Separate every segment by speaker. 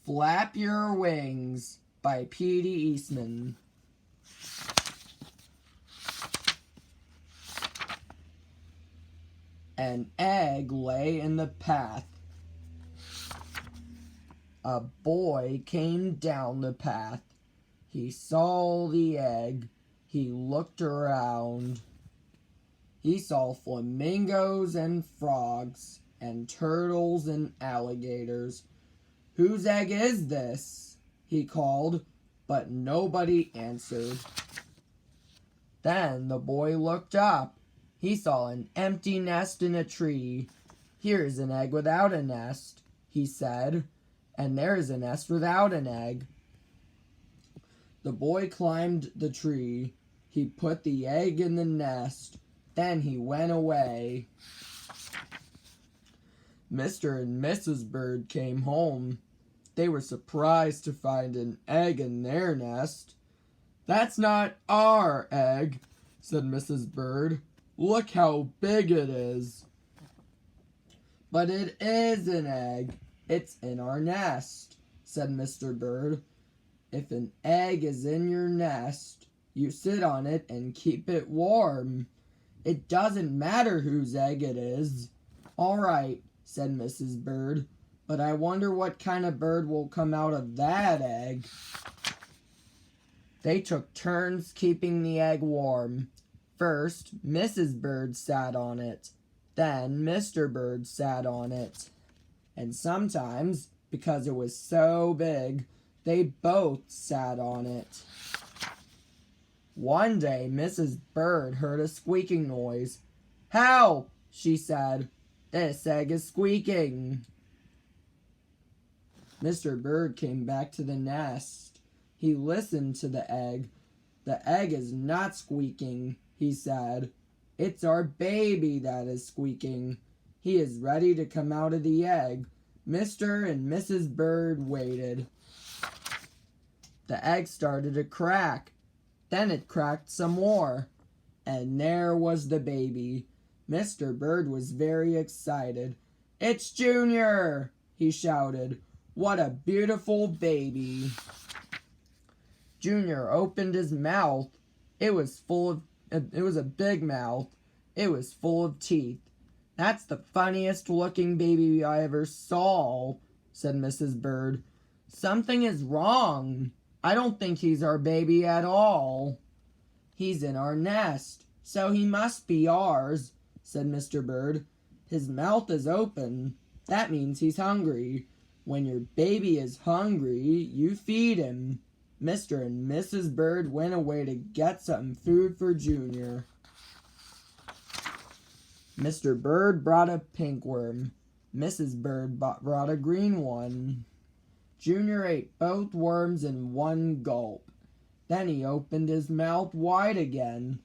Speaker 1: Flap Your Wings by P.D. Eastman. An egg lay in the path. A boy came down the path. He saw the egg. He looked around. He saw flamingos and frogs and turtles and alligators. "Whose egg is this?" he called, but nobody answered. Then the boy looked up. He saw an empty nest in a tree. "Here's an egg without a nest," he said, "and there's a nest without an egg." The boy climbed the tree. He put the egg in the nest. Then he went away. Mr. and Mrs. Bird came home. They were surprised to find an egg in their nest. "That's not our egg," said Mrs. Bird. "Look how big it is." "But it is an egg. It's in our nest," said Mr. Bird. "If an egg is in your nest, you sit on it and keep it warm. It doesn't matter whose egg it is." "All right," said Mrs. Bird, "but I wonder what kind of bird will come out of that egg." They took turns keeping the egg warm. First, Mrs. Bird sat on it. Then Mr. Bird sat on it. And sometimes, because it was so big, they both sat on it. One day, Mrs. Bird heard a squeaking noise. "Help!" she said. "This egg is squeaking." Mr. Bird came back to the nest. He listened to the egg. "The egg is not squeaking," he said. "It's our baby that is squeaking. He is ready to come out of the egg." Mr. and Mrs. Bird waited. The egg started to crack. Then it cracked some more. And there was the baby. Mr. Bird was very excited. "It's Junior!" he shouted. "What a beautiful baby!" Junior opened his mouth. It was a big mouth. It was full of teeth. "That's the funniest looking baby I ever saw," said Mrs. Bird. "Something is wrong. I don't think he's our baby at all." "He's in our nest, so he must be ours," said Mr. Bird. "His mouth is open. That means he's hungry. When your baby is hungry, you feed him." Mr. and Mrs. Bird went away to get some food for Junior. Mr. Bird brought a pink worm. Mrs. Bird brought a green one. Junior ate both worms in one gulp. Then he opened his mouth wide again.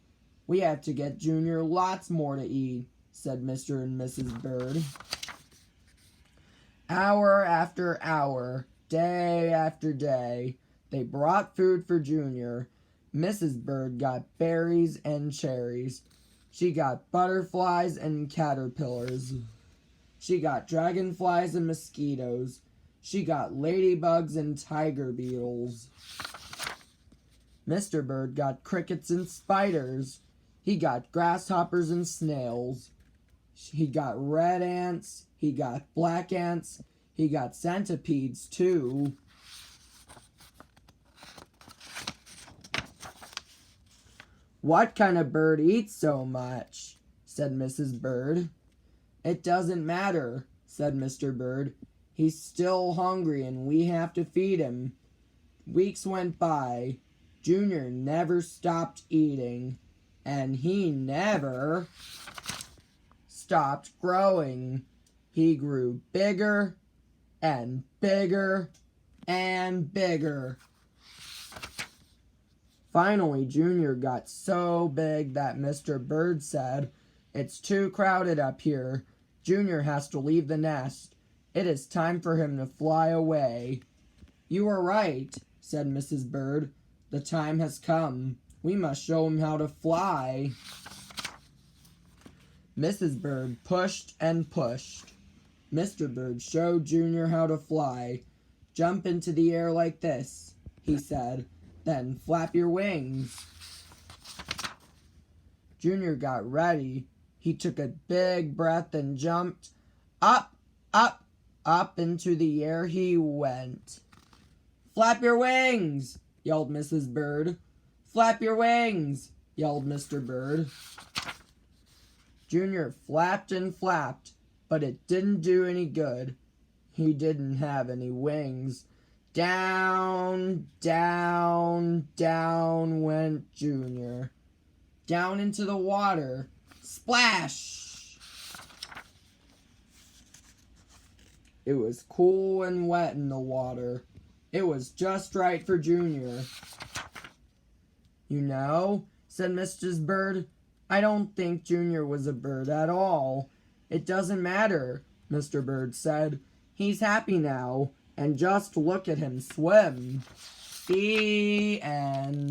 Speaker 1: "We have to get Junior lots more to eat," said Mr. and Mrs. Bird. Hour after hour, day after day, they brought food for Junior. Mrs. Bird got berries and cherries. She got butterflies and caterpillars. She got dragonflies and mosquitoes. She got ladybugs and tiger beetles. Mr. Bird got crickets and spiders. He got grasshoppers and snails. He got red ants. He got black ants. He got centipedes too. "What kind of bird eats so much?" said Mrs. Bird. "It doesn't matter," said Mr. Bird. "He's still hungry and we have to feed him." Weeks went by. Junior never stopped eating, and he never stopped growing. He grew bigger and bigger and bigger. Finally, Junior got so big that Mr. Bird said, "It's too crowded up here. Junior has to leave the nest. It is time for him to fly away." "You are right," said Mrs. Bird. "The time has come. We must show him how to fly." Mrs. Bird pushed and pushed. Mr. Bird showed Junior how to fly. Jump into the air like this, he said. Then flap your wings. Junior got ready. He took a big breath and jumped. Up, up, up into the air he went. Flap your wings, yelled Mrs. Bird. Flap your wings, yelled Mr. Bird. Junior flapped and flapped, but it didn't do any good. He didn't have any wings. Down, down, down went Junior. Down into the water. Splash! It was cool and wet in the water. It was just right for Junior. You know, said Mrs. Bird, I don't think Junior was a bird at all. It doesn't matter, Mr. Bird said. He's happy now, and just look at him swim. The end.